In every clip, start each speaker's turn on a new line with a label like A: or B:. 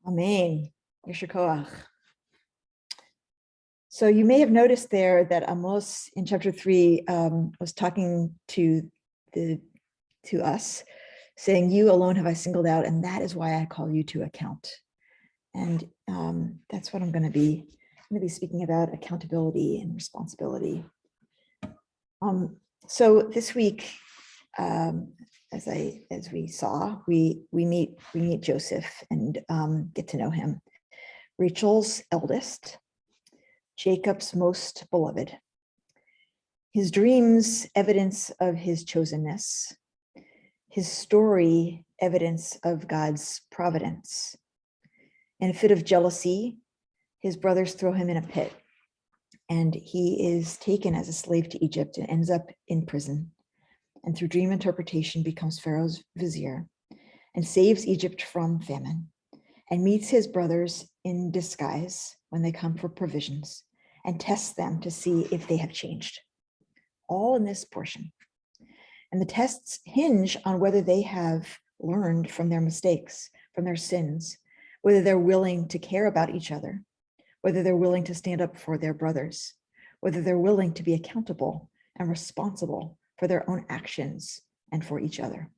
A: Amen. Yesher koach. So you may have noticed there that Amos in chapter 3 was talking to us, saying, "You alone have I singled out, and that is why I call you to account." And that's what I'm going to be speaking about: accountability and responsibility. So this week, as we saw, we meet Joseph and get to know him. Rachel's eldest, Jacob's most beloved. His dreams, evidence of his chosenness. His story, evidence of God's providence. In a fit of jealousy, his brothers throw him in a pit, and he is taken as a slave to Egypt and ends up in prison. And through dream interpretation becomes Pharaoh's vizier and saves Egypt from famine, and meets his brothers in disguise when they come for provisions and tests them to see if they have changed. All in this portion. And the tests hinge on whether they have learned from their mistakes, from their sins, whether they're willing to care about each other, whether they're willing to stand up for their brothers, whether they're willing to be accountable and responsible for their own actions and for each other.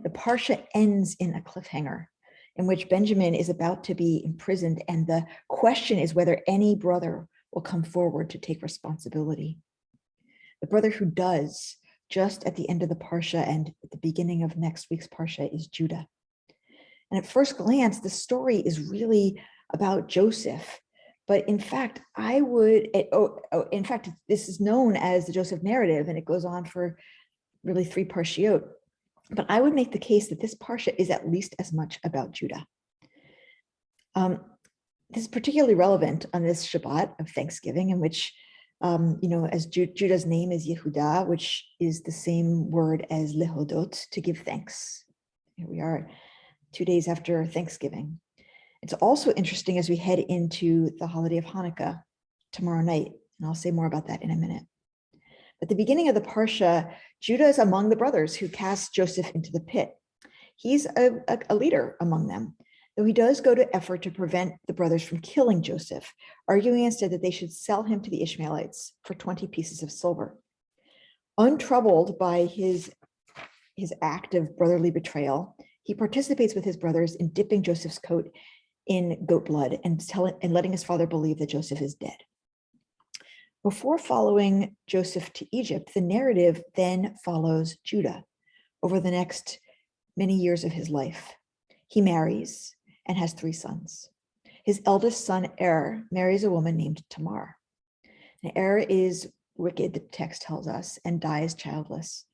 A: The Parsha ends in a cliffhanger in which Benjamin is about to be imprisoned, and the question is whether any brother will come forward to take responsibility. The brother who does, just at the end of the Parsha and at the beginning of next week's Parsha, is Judah. And at first glance, the story is really about Joseph. But in fact, this is known as the Joseph narrative, and it goes on for really 3 parshiot. But I would make the case that this parsha is at least as much about Judah. This is particularly relevant on this Shabbat of Thanksgiving, in which, as Judah's name is Yehudah, which is the same word as lehodot, to give thanks. Here we are 2 days after Thanksgiving. It's also interesting as we head into the holiday of Hanukkah tomorrow night, and I'll say more about that in a minute. At the beginning of the Parsha, Judah is among the brothers who cast Joseph into the pit. He's a leader among them, though he does go to effort to prevent the brothers from killing Joseph, arguing instead that they should sell him to the Ishmaelites for 20 pieces of silver. Untroubled by his act of brotherly betrayal, he participates with his brothers in dipping Joseph's coat in goat blood and letting his father believe that Joseph is dead. Before following Joseph to Egypt, the narrative then follows Judah over the next many years of his life. He marries and has 3 sons. His eldest son, marries a woman named Tamar. And is wicked, the text tells us, and dies childless.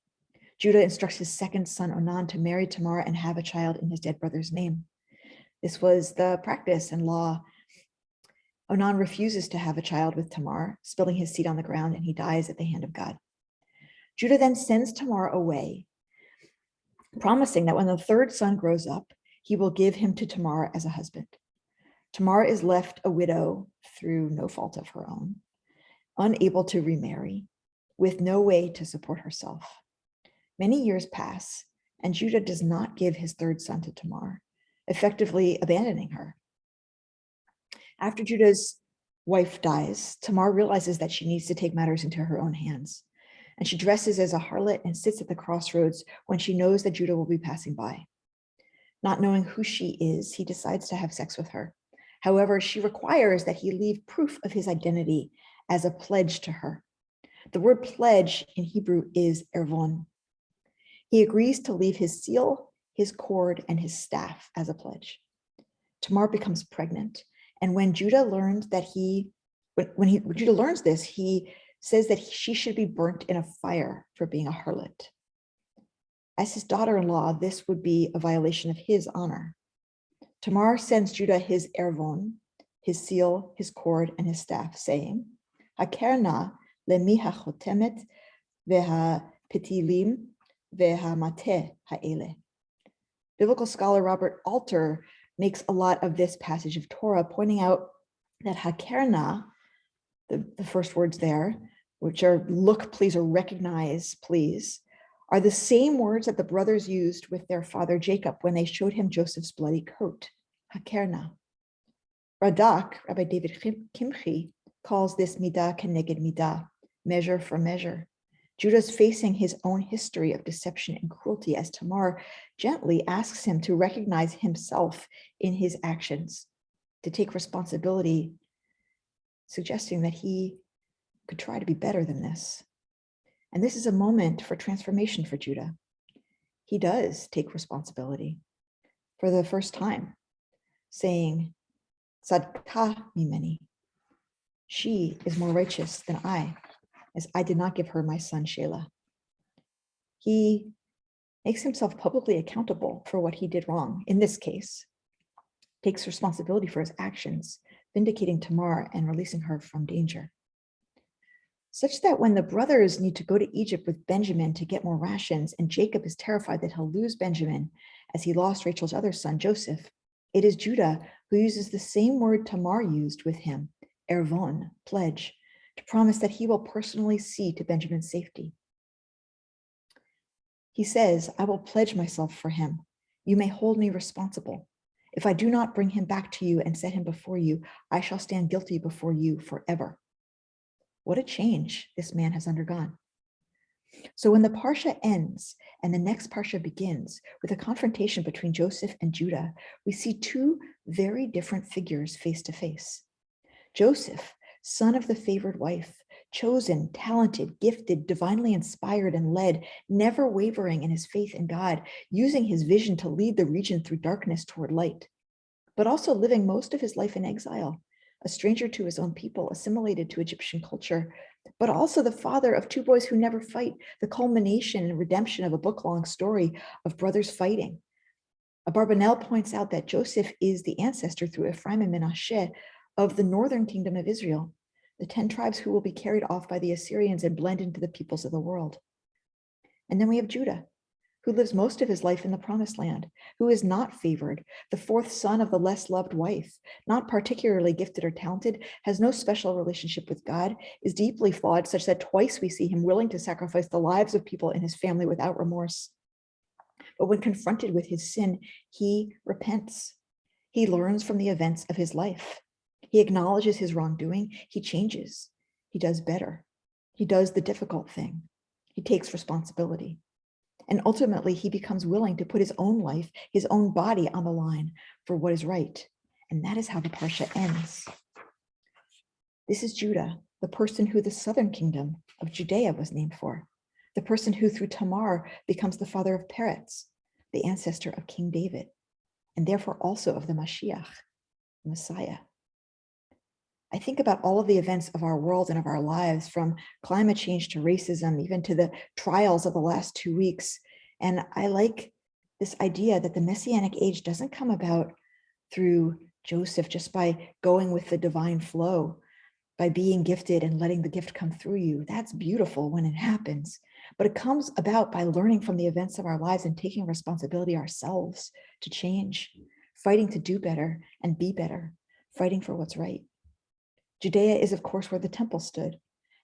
A: Judah instructs his second son, Onan, to marry Tamar and have a child in his dead brother's name. This was the practice and law. Onan refuses to have a child with Tamar, spilling his seed on the ground, and he dies at the hand of God. Judah then sends Tamar away, promising that when the 3rd son grows up, he will give him to Tamar as a husband. Tamar is left a widow through no fault of her own, unable to remarry, with no way to support herself. Many years pass, and Judah does not give his 3rd son to Tamar, effectively abandoning her. After Judah's wife dies, Tamar realizes that she needs to take matters into her own hands, and she dresses as a harlot and sits at the crossroads when she knows that Judah will be passing by. Not knowing who she is, he decides to have sex with her. However, she requires that he leave proof of his identity as a pledge to her. The word pledge in Hebrew is ervon. He agrees to leave his seal, his cord, and his staff as a pledge. Tamar becomes pregnant, and when Judah learns Judah learns this, he says that she should be burnt in a fire for being a harlot. As his daughter-in-law, this would be a violation of his honor. Tamar sends Judah his ervon, his seal, his cord, and his staff, saying, "Hakerna lemi hachotemet veha-petilim veha-mateh ha'ele." Biblical scholar Robert Alter makes a lot of this passage of Torah, pointing out that hakerna, the first words there, which are look, please, or recognize, please, are the same words that the brothers used with their father Jacob when they showed him Joseph's bloody coat. hakerna. Radak, Rabbi David Kimchi, calls this midah keneged midah, measure for measure. Judah's facing his own history of deception and cruelty as Tamar gently asks him to recognize himself in his actions, to take responsibility, suggesting that he could try to be better than this. And this is a moment for transformation for Judah. He does take responsibility for the first time, saying, Tzadka mimeni. She is more righteous than I, as I did not give her my son Shelah. He makes himself publicly accountable for what he did wrong. In this case, takes responsibility for his actions, vindicating Tamar and releasing her from danger. Such that when the brothers need to go to Egypt with Benjamin to get more rations, and Jacob is terrified that he'll lose Benjamin as he lost Rachel's other son, Joseph, it is Judah who uses the same word Tamar used with him, ervon, pledge, to promise that he will personally see to Benjamin's safety. He says, I will pledge myself for him. You may hold me responsible. If I do not bring him back to you and set him before you, I shall stand guilty before you forever. What a change this man has undergone. So when the Parsha ends and the next Parsha begins with a confrontation between Joseph and Judah, we see two very different figures face to face. Joseph, son of the favored wife, chosen, talented, gifted, divinely inspired and led, never wavering in his faith in God, using his vision to lead the region through darkness toward light, but also living most of his life in exile, a stranger to his own people, assimilated to Egyptian culture, but also the father of two boys who never fight, the culmination and redemption of a book-long story of brothers fighting. Abarbanel points out that Joseph is the ancestor through Ephraim and Menashe of the northern kingdom of Israel, the 10 tribes who will be carried off by the Assyrians and blend into the peoples of the world. And then we have Judah, who lives most of his life in the promised land, who is not favored, the fourth son of the less loved wife, not particularly gifted or talented, has no special relationship with God, is deeply flawed, such that twice we see him willing to sacrifice the lives of people in his family without remorse. But when confronted with his sin, he repents. He learns from the events of his life. He acknowledges his wrongdoing. He changes. He does better. He does the difficult thing. He takes responsibility. And ultimately, he becomes willing to put his own life, his own body on the line for what is right. And that is how the Parsha ends. This is Judah, the person who the southern kingdom of Judea was named for, the person who through Tamar becomes the father of Peretz, the ancestor of King David, and therefore also of the Mashiach, the Messiah. I think about all of the events of our world and of our lives, from climate change to racism, even to the trials of the last 2 weeks. And I like this idea that the Messianic age doesn't come about through Joseph just by going with the divine flow, by being gifted and letting the gift come through you. That's beautiful when it happens. But it comes about by learning from the events of our lives and taking responsibility ourselves to change, fighting to do better and be better, fighting for what's right. Judea is, of course, where the temple stood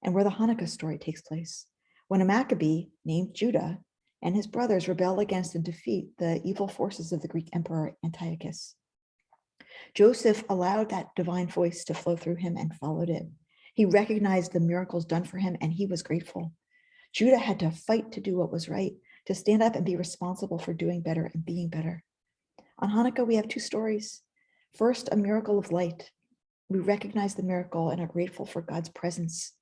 A: and where the Hanukkah story takes place, when a Maccabee named Judah and his brothers rebel against and defeat the evil forces of the Greek emperor Antiochus. Joseph allowed that divine voice to flow through him and followed it. He recognized the miracles done for him and he was grateful. Judah had to fight to do what was right, to stand up and be responsible for doing better and being better. On Hanukkah, we have two stories. First, a miracle of light. We recognize the miracle and are grateful for God's presence,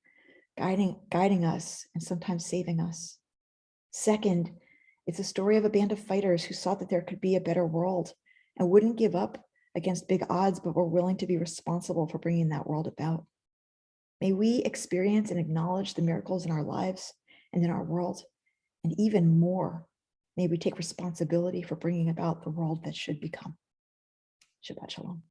A: guiding us and sometimes saving us. Second, it's a story of a band of fighters who saw that there could be a better world and wouldn't give up against big odds, but were willing to be responsible for bringing that world about. May we experience and acknowledge the miracles in our lives and in our world, and even more, may we take responsibility for bringing about the world that should become. Shabbat Shalom.